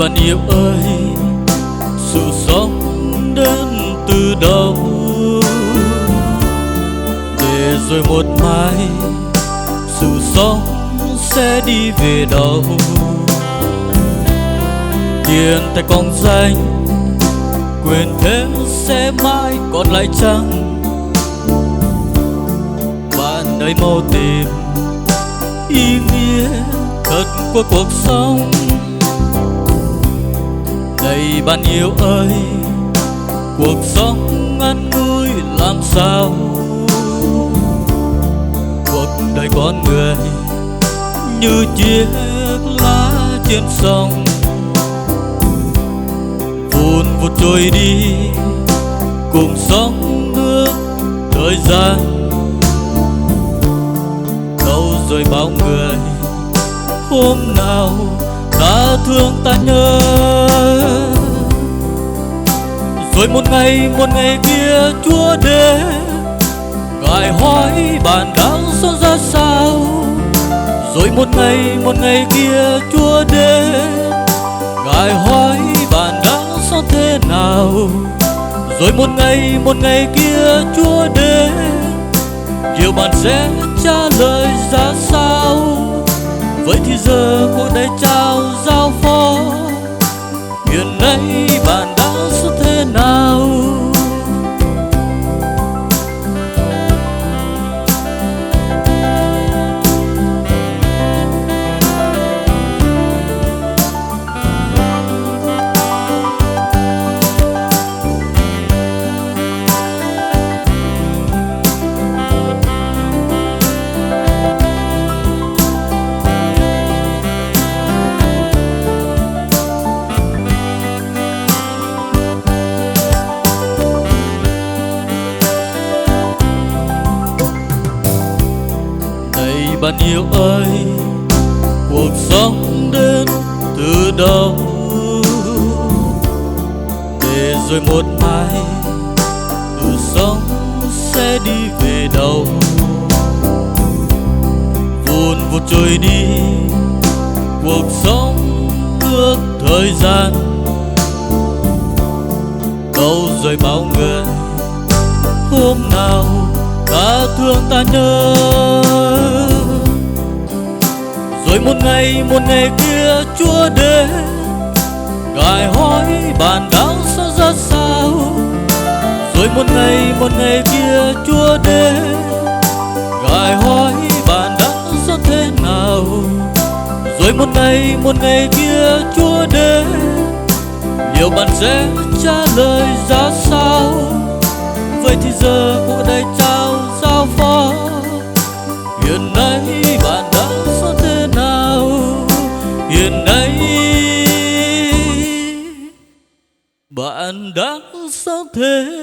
bạn yêu ơi, sự sống đến từ đâu, để rồi một mai sự sống sẽ đi về đâu. Tiền tài công danh, quyền thế sẽ mãi còn lại chăng? Bạn hãy mau tìm ý nghĩa thật của cuộc sống. Này bạn yêu ơi, cuộc sống ngắn ngủi làm sao? Cuộc đời con người như chiếc lá trên sông, vun vút trôi đi cùng sóng nước thời gian. Đâu rồi bao người hôm nào ta thương ta nhớ, rồi một ngày kia Chúa đến ngài hỏi bạn đang sống ra sao. Rồi một ngày kia Chúa đến ngài hỏi bạn đang sống thế nào. Rồi một ngày kia Chúa đến liệu bạn sẽ trả lời ra sao. Vậy thì giờ cuộc đời trao giao phó, hiện nay bạn đang sống thế nào? Bạn yêu ơi, cuộc sống đến từ đâu, để rồi một mai cuộc sống sẽ đi về đâu. Vun vút trôi đi cuộc sống nước thời gian. Đâu rồi bao người hôm nào ta thương ta nhớ, rồi một ngày kia Chúa đến ngài hỏi bạn đang sống ra sao. Rồi một ngày kia Chúa đến ngài hỏi bạn đang sống thế nào. Rồi một ngày kia Chúa đến liệu bạn sẽ trả lời ra sao. Vậy thì giờ cuộc đời trao giao phó, hiện nay bạn đang sống thế nào? Hiện nay bạn đang sống thế